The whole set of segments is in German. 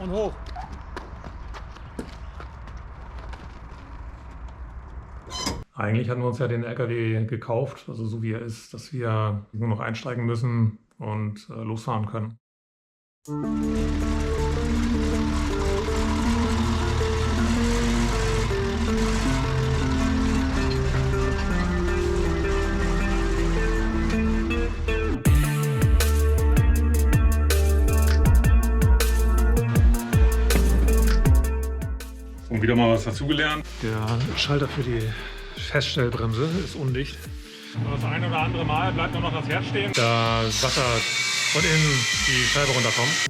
und hoch. Eigentlich hatten wir uns ja den LKW gekauft, also so wie er ist, dass wir nur noch einsteigen müssen und losfahren können. Und wieder mal was dazugelernt. Der Schalter für die Feststellbremse ist undicht. Das ein oder andere Mal bleibt nur noch das Herz stehen, da Wasser von innen die Scheibe runterkommt.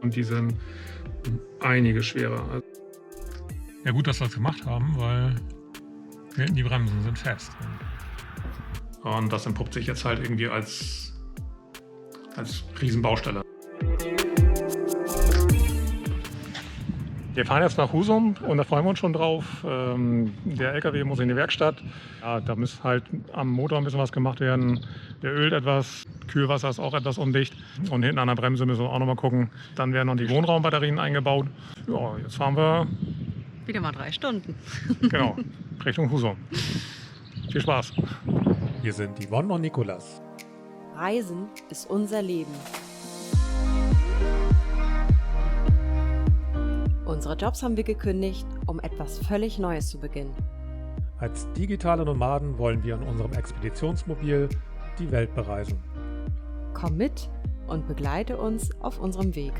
Und die sind einige schwerer. Ja, gut, dass wir das gemacht haben, weil die Bremsen sind fest. Und das entpuppt sich jetzt halt irgendwie als Riesenbaustelle. Wir fahren jetzt nach Husum und da freuen wir uns schon drauf. Der LKW muss in die Werkstatt. Ja, da muss halt am Motor ein bisschen was gemacht werden. Der ölt etwas, Kühlwasser ist auch etwas undicht. Und hinten an der Bremse müssen wir auch noch mal gucken. Dann werden noch die Wohnraumbatterien eingebaut. Ja, jetzt fahren wir wieder mal 3 Stunden. Genau, Richtung Husum. Viel Spaß. Hier sind Yvonne und Nikolas. Reisen ist unser Leben. Unsere Jobs haben wir gekündigt, um etwas völlig Neues zu beginnen. Als digitale Nomaden wollen wir in unserem Expeditionsmobil die Welt bereisen. Komm mit und begleite uns auf unserem Weg.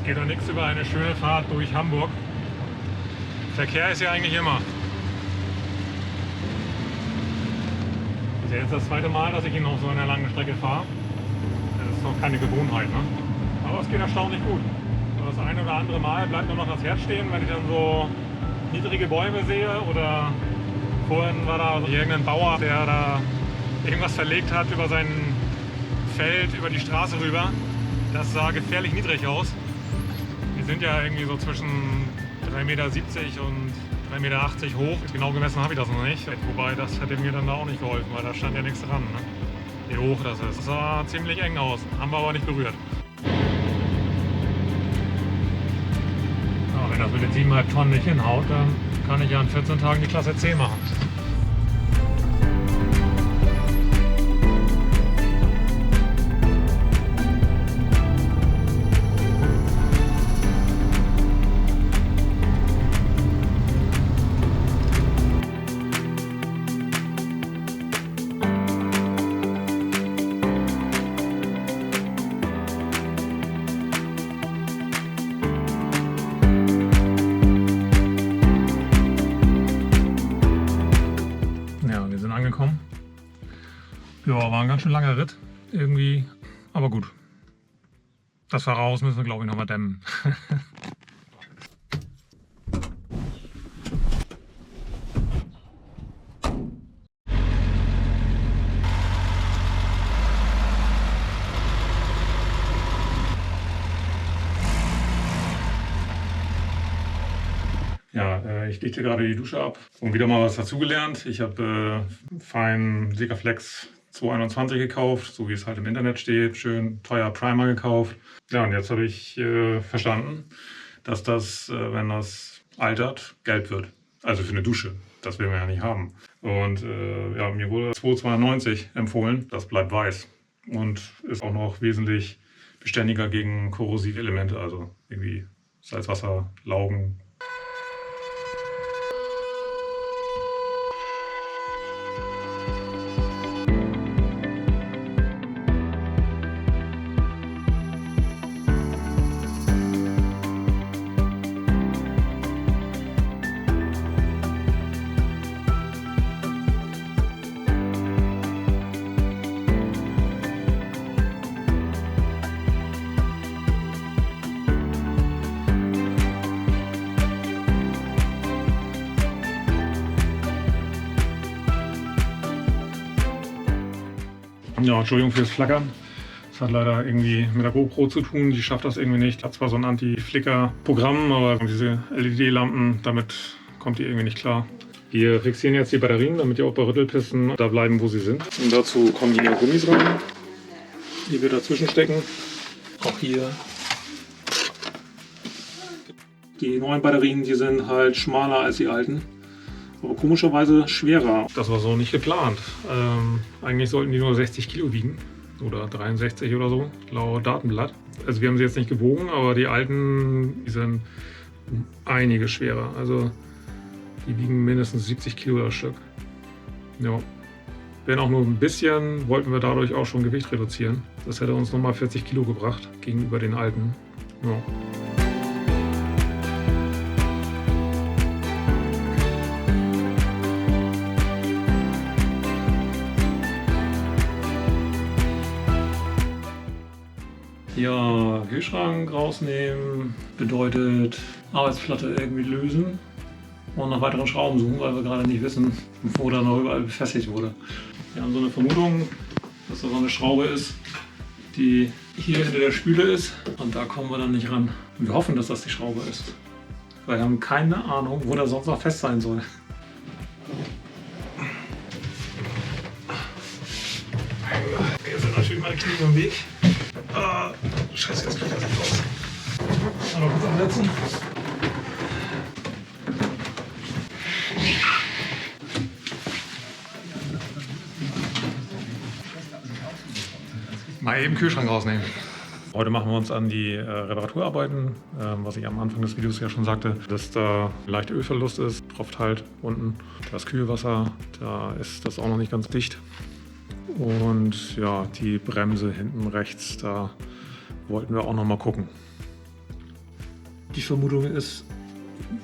Geht doch nichts über eine schöne Fahrt durch Hamburg. Verkehr ist ja eigentlich immer. Das ist ja jetzt das zweite Mal, dass ich ihn auf so einer langen Strecke fahre. Das ist doch keine Gewohnheit, ne? Aber es geht erstaunlich gut. Das ein oder andere Mal bleibt nur noch das Herz stehen, wenn ich dann so niedrige Bäume sehe. Oder vorhin war da irgendein Bauer, der da irgendwas verlegt hat über sein Feld, über die Straße rüber. Das sah gefährlich niedrig aus. Wir sind ja irgendwie so zwischen 3,70 Meter und 3,80 Meter hoch. Genau gemessen habe ich das noch nicht. Wobei, das hätte mir dann da auch nicht geholfen, weil da stand ja nichts dran, ne? Wie hoch das ist. Das sah ziemlich eng aus. Haben wir aber nicht berührt. Ja, wenn das mit den 7,5 Tonnen nicht hinhaut, dann kann ich ja in 14 Tagen die Klasse C machen. Angekommen. Ja, war ein ganz schön langer Ritt irgendwie, aber gut. Das war raus, müssen wir glaube ich noch mal dämmen. Ja, ich legte gerade die Dusche ab und wieder mal was dazugelernt. Ich habe fein Sikaflex 221 gekauft, so wie es halt im Internet steht. Schön teuer Primer gekauft. Ja, und jetzt habe ich verstanden, dass das, wenn das altert, gelb wird. Also für eine Dusche. Das will man ja nicht haben. Und ja, mir wurde 292 empfohlen. Das bleibt weiß und ist auch noch wesentlich beständiger gegen korrosive Elemente, also irgendwie Salzwasser, Laugen. Ja, Entschuldigung fürs Flackern. Das hat leider irgendwie mit der GoPro zu tun. Die schafft das irgendwie nicht. Hat zwar so ein Anti-Flicker-Programm, aber diese LED-Lampen, damit kommt die irgendwie nicht klar. Wir fixieren jetzt die Batterien, damit die auch bei Rüttelpisten da bleiben, wo sie sind. Und dazu kommen hier Gummis rein, die wir dazwischen stecken. Auch hier. Die neuen Batterien, die sind halt schmaler als die alten. Aber komischerweise schwerer. Das war so nicht geplant. Eigentlich sollten die nur 60 Kilo wiegen. Oder 63 oder so, laut Datenblatt. Also wir haben sie jetzt nicht gewogen, aber die alten, die sind einige schwerer. Also die wiegen mindestens 70 Kilo das Stück. Ja. Wenn auch nur ein bisschen, wollten wir dadurch auch schon Gewicht reduzieren. Das hätte uns nochmal 40 Kilo gebracht gegenüber den alten. Ja. Ja, Kühlschrank rausnehmen bedeutet Arbeitsplatte irgendwie lösen und nach weiteren Schrauben suchen, weil wir gerade nicht wissen, wo da noch überall befestigt wurde. Wir haben so eine Vermutung, dass da so eine Schraube ist, die hier hinter der Spüle ist und da kommen wir dann nicht ran. Und wir hoffen, dass das die Schraube ist, weil wir haben keine Ahnung, wo der sonst noch fest sein soll. Hier sind natürlich meine Knie im Weg. Scheiße, jetzt kriegt er sich raus. Mal noch kurz ansetzen. Mal eben Kühlschrank rausnehmen. Heute machen wir uns an die Reparaturarbeiten, was ich am Anfang des Videos ja schon sagte, dass da leicht Ölverlust ist, tropft halt unten. Das Kühlwasser, da ist das auch noch nicht ganz dicht. Und ja, die Bremse hinten rechts, da wollten wir auch noch mal gucken. Die Vermutung ist,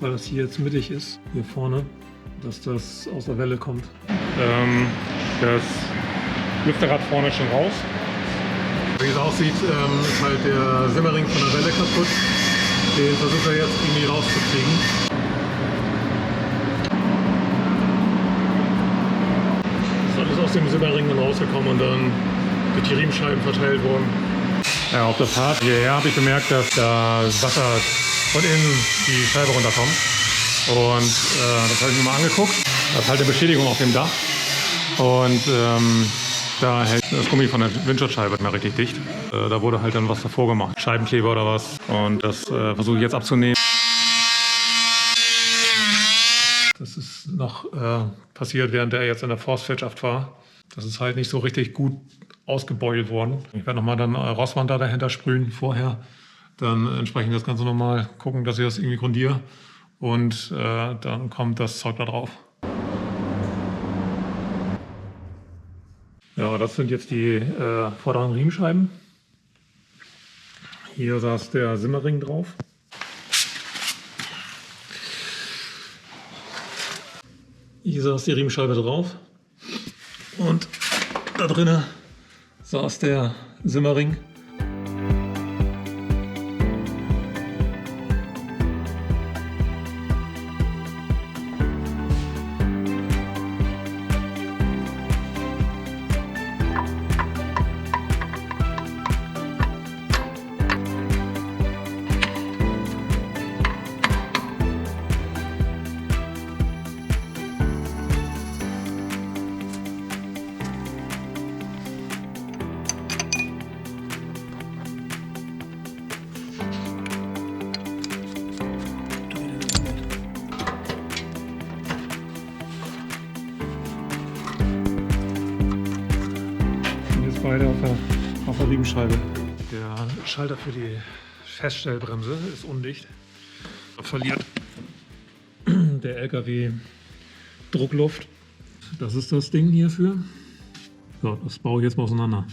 weil das hier jetzt mittig ist, hier vorne, dass das aus der Welle kommt. Das Lüfterrad vorne ist schon raus. Wie es aussieht, ist halt der Simmering von der Welle kaputt. Den versucht er jetzt irgendwie rauszukriegen. Ist alles aus dem Simmering dann rausgekommen und dann durch die Riemenscheiben verteilt worden. Ja, auf der Fahrt hierher habe ich bemerkt, dass da Wasser von innen die Scheibe runterkommt. Und das habe ich mir mal angeguckt. Das ist halt eine Beschädigung auf dem Dach. Und da hält das Gummi von der Windschutzscheibe nicht mehr richtig dicht. Da wurde halt dann was davor gemacht, Scheibenkleber oder was. Und das versuche ich jetzt abzunehmen. Das ist noch passiert, während er jetzt in der Forstwirtschaft war. Das ist halt nicht so richtig gut ausgebeult worden. Ich werde nochmal dann Rosswand da dahinter sprühen vorher. Dann entsprechend das Ganze nochmal gucken, dass ich das irgendwie grundiere. Und dann kommt das Zeug da drauf. Ja, das sind jetzt die vorderen Riemenscheiben. Hier saß der Simmering drauf. Hier saß die Riemenscheibe drauf. Und da drinnen saß der Simmering. Beide auf der Riemenscheibe. Der Schalter für die Feststellbremse ist undicht. Da verliert der LKW Druckluft. Das ist das Ding hierfür. So, das baue ich jetzt mal auseinander.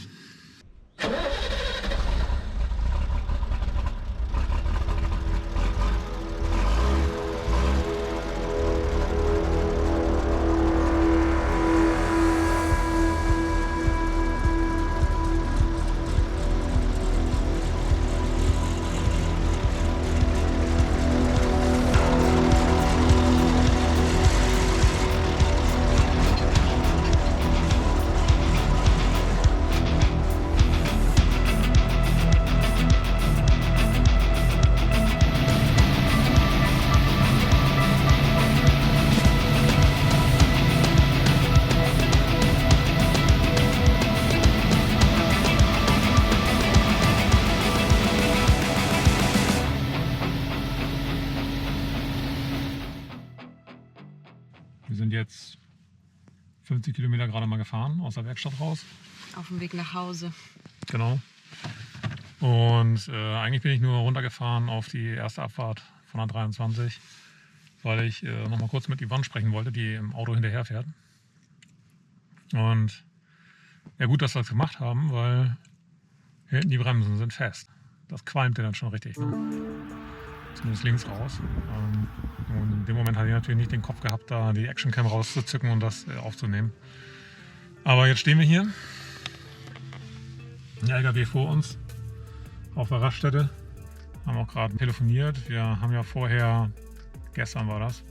jetzt 50 Kilometer gerade mal gefahren, aus der Werkstatt raus. Auf dem Weg nach Hause. Genau. Und eigentlich bin ich nur runtergefahren auf die erste Abfahrt von der 23, weil ich noch mal kurz mit Yvonne sprechen wollte, die im Auto hinterher fährt. Und ja, gut, dass wir das gemacht haben, weil hinten die Bremsen sind fest. Das qualmte dann schon richtig. Ne? Zumindest links raus. Und in dem Moment hatte ich natürlich nicht den Kopf gehabt, da die Actioncam rauszuzücken und das aufzunehmen. Aber jetzt stehen wir hier. Ein LKW vor uns auf der Raststätte. Haben auch gerade telefoniert. Wir haben ja vorher, gestern war das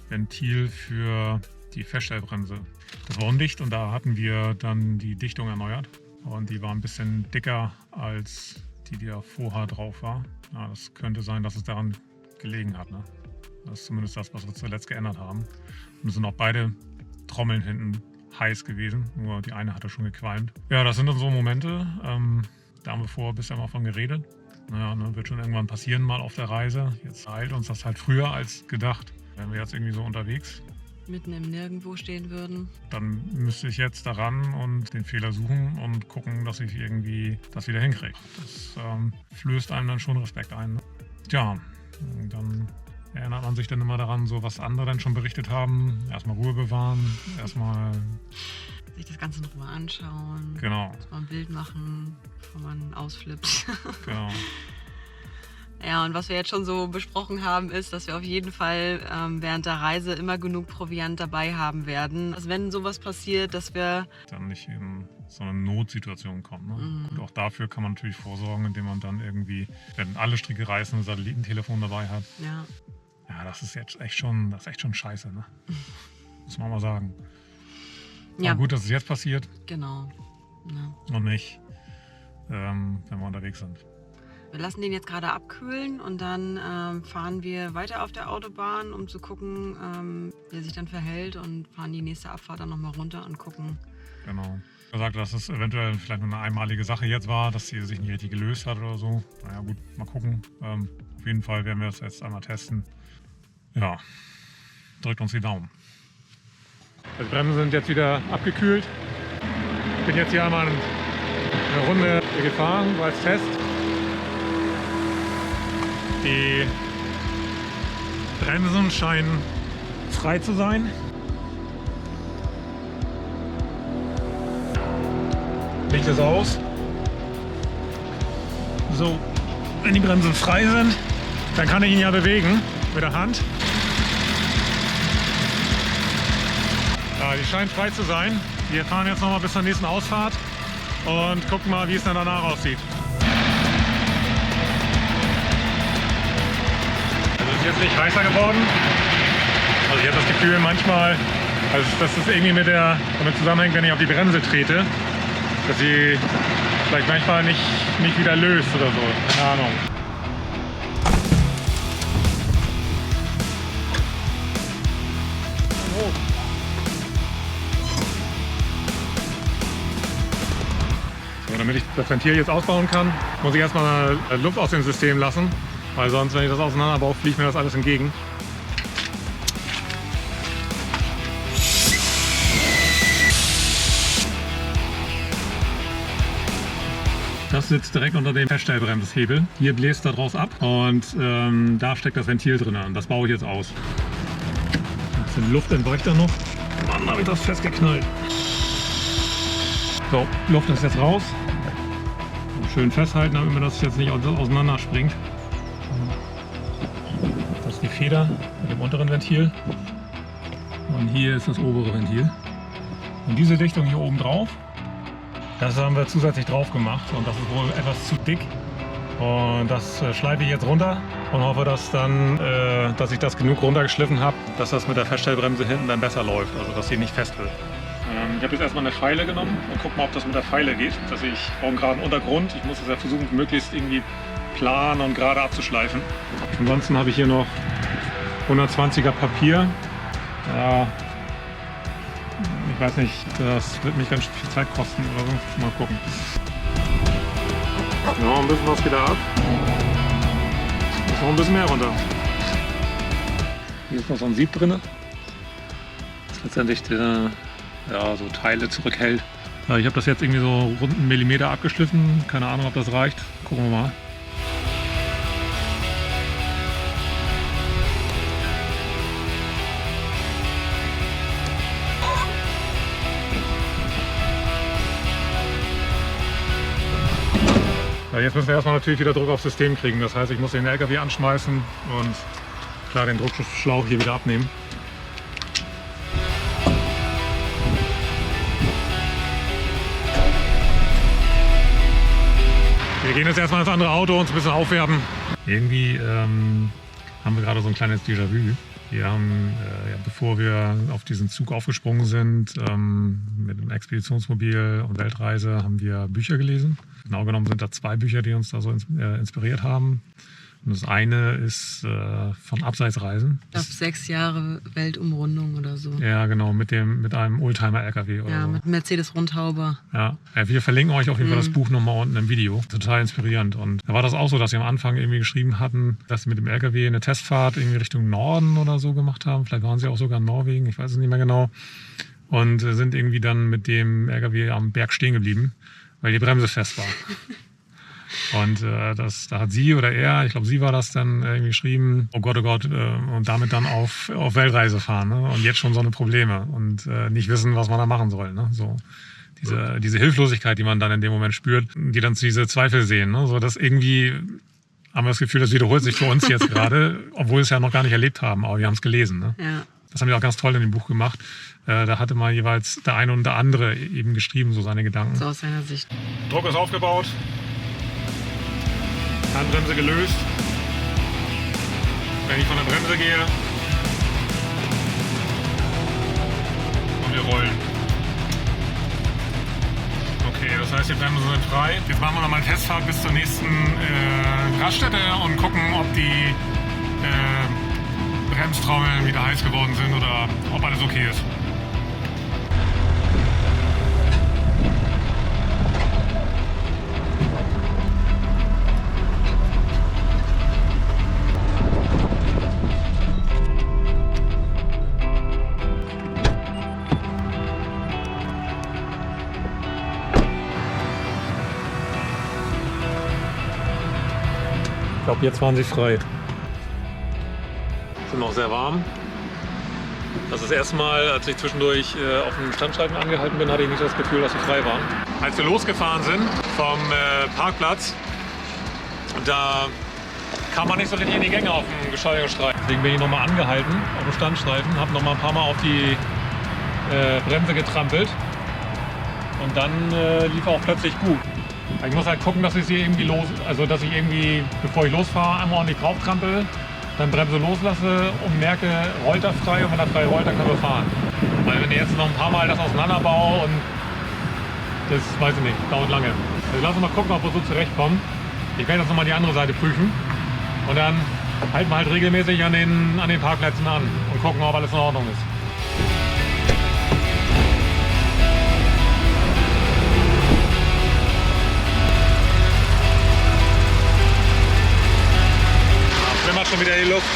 Ventil für die Feststellbremse. Das war undicht und da hatten wir dann die Dichtung erneuert. Und die war ein bisschen dicker als die da vorher drauf war. Ja, das könnte sein, dass es daran gelegen hat. Ne? Das ist zumindest das, was wir zuletzt geändert haben. Und es sind auch beide Trommeln hinten heiß gewesen, nur die eine hatte schon gequalmt. Ja, das sind dann so Momente, da haben wir vorher bisher mal von geredet. Naja, ne, wird schon irgendwann passieren mal auf der Reise. Jetzt eilt uns das halt früher als gedacht. Wenn wir jetzt irgendwie so unterwegs Mitten im Nirgendwo stehen würden. dann müsste ich jetzt daran und den Fehler suchen und gucken, dass ich irgendwie das wieder hinkriege. Das flößt einem dann schon Respekt ein. Ne? Tja, dann erinnert man sich dann immer daran, so was andere dann schon berichtet haben. Erstmal Ruhe bewahren, erstmal Sich das Ganze in Ruhe anschauen. genau, Mal ein Bild machen, bevor man ausflippt. genau. Ja, und was wir jetzt schon so besprochen haben, ist, dass wir auf jeden Fall während der Reise immer genug Proviant dabei haben werden. Also wenn sowas passiert, dass wir... Dann nicht in so eine Notsituation kommen. Ne? Und auch dafür kann man natürlich vorsorgen, indem man dann irgendwie, wenn alle Stricke reißen, ein Satellitentelefon dabei hat. Ja. Ja, das ist echt schon scheiße. Ne? Muss man mal sagen. Ja, Aber gut, dass es jetzt passiert genau. Ja. und nicht, wenn wir unterwegs sind. Wir lassen den jetzt gerade abkühlen und dann fahren wir weiter auf der Autobahn, um zu gucken, wie er sich dann verhält, und fahren die nächste Abfahrt dann nochmal runter und gucken. Genau. Er sagte, dass es eventuell vielleicht nur eine einmalige Sache jetzt war, dass sie sich nicht richtig gelöst hat oder so. Naja gut, mal gucken. Auf jeden Fall werden wir das jetzt einmal testen. Ja, drückt uns die Daumen. Die Bremsen sind jetzt wieder abgekühlt. Ich bin jetzt hier einmal eine Runde gefahren als Test. Die Bremsen scheinen frei zu sein. Licht ist aus. So, wenn die Bremsen frei sind, dann kann ich ihn ja bewegen mit der Hand. Ja, die scheinen frei zu sein. Wir fahren jetzt noch mal bis zur nächsten Ausfahrt und gucken mal, wie es dann danach aussieht. Also es ist jetzt nicht heißer geworden. Also ich habe das Gefühl manchmal, also dass es irgendwie damit zusammenhängt, wenn ich auf die Bremse trete, dass sie vielleicht manchmal nicht wieder löst oder so. Keine Ahnung. So, damit ich das Ventil jetzt ausbauen kann, muss ich erstmal Luft aus dem System lassen, weil sonst, wenn ich das auseinanderbaue, fliegt mir das alles entgegen. Das sitzt direkt unter dem Feststellbremshebel. Hier bläst er draus ab und da steckt das Ventil drin. Und das baue ich jetzt aus. Ein bisschen Luft entweicht da noch. Mann, habe ich das festgeknallt. So, Luft ist jetzt raus. Schön festhalten, damit mir das jetzt nicht auseinander springt. Das ist die Feder mit dem unteren Ventil. Und hier ist das obere Ventil. Und diese Dichtung hier oben drauf, das haben wir zusätzlich drauf gemacht und das ist wohl etwas zu dick. Und das schleife ich jetzt runter und hoffe, dass dass ich das genug runtergeschliffen habe, dass das mit der Feststellbremse hinten dann besser läuft, also dass sie nicht fest wird. Ich habe jetzt erstmal eine Feile genommen und gucke mal, ob das mit der Feile geht. Dass ich brauche einen geraden Untergrund. Ich muss es ja versuchen, möglichst irgendwie plan und gerade abzuschleifen. Ansonsten habe ich hier noch 120er Papier. Ja, ich weiß nicht, das wird mich ganz schön viel Zeit kosten oder so. Mal gucken. Ja, ein bisschen was geht da ab. Ist noch ein bisschen mehr runter. Hier ist noch so ein Sieb drin. letztendlich so Teile zurückhält. Ich habe das jetzt irgendwie so rund 1 Millimeter abgeschliffen. Keine Ahnung, ob das reicht. Gucken wir mal. Jetzt müssen wir erstmal natürlich wieder Druck aufs System kriegen. Das heißt, ich muss den LKW anschmeißen und klar den Druckschlauch hier wieder abnehmen. Wir gehen jetzt erstmal ins andere Auto und uns ein bisschen aufwärmen. Irgendwie haben wir gerade so ein kleines Déjà-vu. Wir haben, bevor wir auf diesen Zug aufgesprungen sind, mit dem Expeditionsmobil und Weltreise, haben wir Bücher gelesen. Genau genommen sind da 2 Bücher, die uns da so inspiriert haben. Und das eine ist von Abseitsreisen. Auf 6 Jahre Weltumrundung oder so. Ja, genau, mit einem Oldtimer-LKW. Oder so. Mit Mercedes-Rundhaube. Ja, wir verlinken euch auf jeden Fall das Buch nochmal unten im Video. Total inspirierend. Und da war das auch so, dass sie am Anfang irgendwie geschrieben hatten, dass sie mit dem LKW eine Testfahrt irgendwie Richtung Norden oder so gemacht haben. Vielleicht waren sie auch sogar in Norwegen, ich weiß es nicht mehr genau. Und sind irgendwie dann mit dem LKW am Berg stehen geblieben, weil die Bremse fest war. Und da hat sie oder er, ich glaube sie war das, dann irgendwie geschrieben, oh Gott, und damit dann auf Weltreise fahren, ne? Und jetzt schon so eine Probleme und nicht wissen, was man da machen soll. Ne? So diese Hilflosigkeit, die man dann in dem Moment spürt, die dann diese Zweifel sehen. Ne? So, dass irgendwie haben wir das Gefühl, das wiederholt sich für uns jetzt gerade, obwohl wir es ja noch gar nicht erlebt haben, aber wir haben es gelesen. Ne? Ja. Das haben wir auch ganz toll in dem Buch gemacht. Da hatte mal jeweils der eine und der andere eben geschrieben, so seine Gedanken. So aus seiner Sicht. Druck ist aufgebaut. Handbremse gelöst. Wenn ich von der Bremse gehe und wir rollen. Okay, das heißt, die Bremsen sind frei. Jetzt machen wir noch mal eine Testfahrt bis zur nächsten Raststätte und gucken, ob die Bremstrommeln wieder heiß geworden sind oder ob alles okay ist. Ich glaube, jetzt waren sie frei. Sind noch sehr warm. Das ist das erste Mal, als ich zwischendurch auf dem Standstreifen angehalten bin, hatte ich nicht das Gefühl, dass sie frei waren. Als wir losgefahren sind vom Parkplatz, da kam man nicht so richtig in die Gänge auf dem Beschleunigungsstreifen. Deswegen bin ich nochmal angehalten auf dem Standstreifen, habe nochmal ein paar Mal auf die Bremse getrampelt und dann lief auch plötzlich gut. Ich muss halt gucken, dass ich sie irgendwie dass ich irgendwie, bevor ich losfahre, einmal ordentlich drauf trampel, dann Bremse loslasse und merke, rollt er frei und wenn er frei rollt, dann können wir fahren. Weil wenn ich jetzt noch ein paar Mal das auseinanderbaue und das, weiß ich nicht, dauert lange. Also lass uns mal gucken, ob wir so zurechtkommen. Ich werde jetzt nochmal die andere Seite prüfen und dann halten wir halt regelmäßig an den Parkplätzen an und gucken, ob alles in Ordnung ist. Flimmert schon wieder die Luft,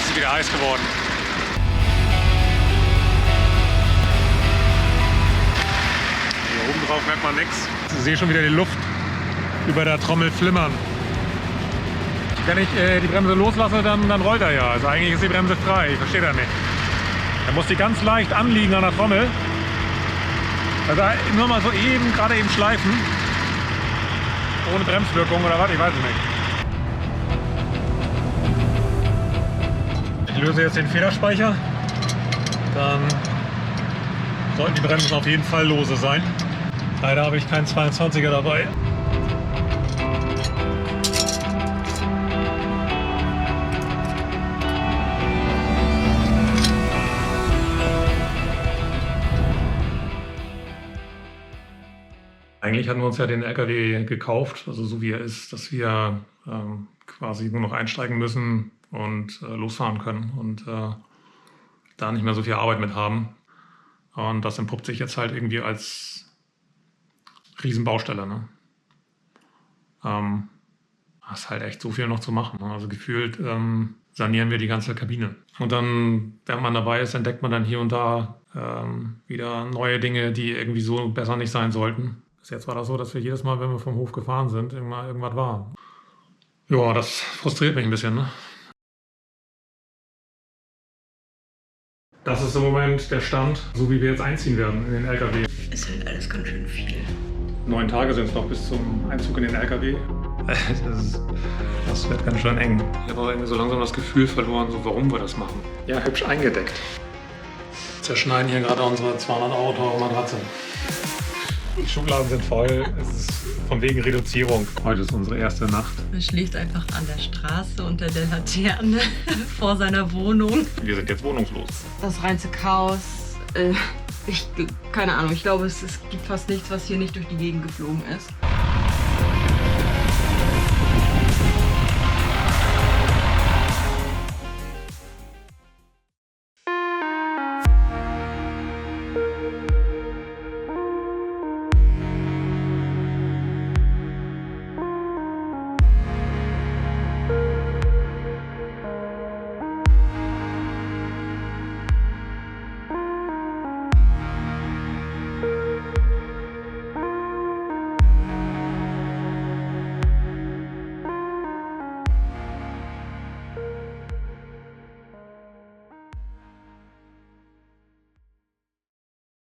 es ist wieder heiß geworden. Hier oben drauf merkt man nichts. Ich sehe schon wieder die Luft über der Trommel flimmern. Wenn ich die Bremse loslasse, dann rollt er ja. Also eigentlich ist die Bremse frei, ich verstehe das nicht. Er muss die ganz leicht anliegen an der Trommel. Also nur mal so gerade eben schleifen. Ohne Bremswirkung oder was, ich weiß es nicht. Ich löse jetzt den Federspeicher, dann sollten die Bremsen auf jeden Fall lose sein. Leider habe ich keinen 22er dabei. Eigentlich hatten wir uns ja den LKW gekauft, also so wie er ist, dass wir quasi nur noch einsteigen müssen und losfahren können und da nicht mehr so viel Arbeit mit haben. Und das entpuppt sich jetzt halt irgendwie als Riesenbaustelle. Ne? Ist halt echt so viel noch zu machen. Ne? Also gefühlt sanieren wir die ganze Kabine. Und dann, wenn man dabei ist, entdeckt man dann hier und da wieder neue Dinge, die irgendwie so besser nicht sein sollten. Bis jetzt war das so, dass wir jedes Mal, wenn wir vom Hof gefahren sind, irgendwas war. Ja, das frustriert mich ein bisschen, ne? Das ist im Moment der Stand, so wie wir jetzt einziehen werden in den LKW. Ist halt alles ganz schön viel. 9 Tage sind es noch bis zum Einzug in den LKW. Das wird ganz schön eng. Ich habe aber irgendwie so langsam das Gefühl verloren, so warum wir das machen. Ja, hübsch eingedeckt. Wir zerschneiden hier gerade unsere 200 € teure Matratze. Die Schubladen sind voll. Es ist von wegen Reduzierung. Heute ist unsere erste Nacht. Er schläft einfach an der Straße unter der Laterne vor seiner Wohnung. Wir sind jetzt wohnungslos. Das reinste Chaos. Keine Ahnung, ich glaube, es gibt fast nichts, was hier nicht durch die Gegend geflogen ist.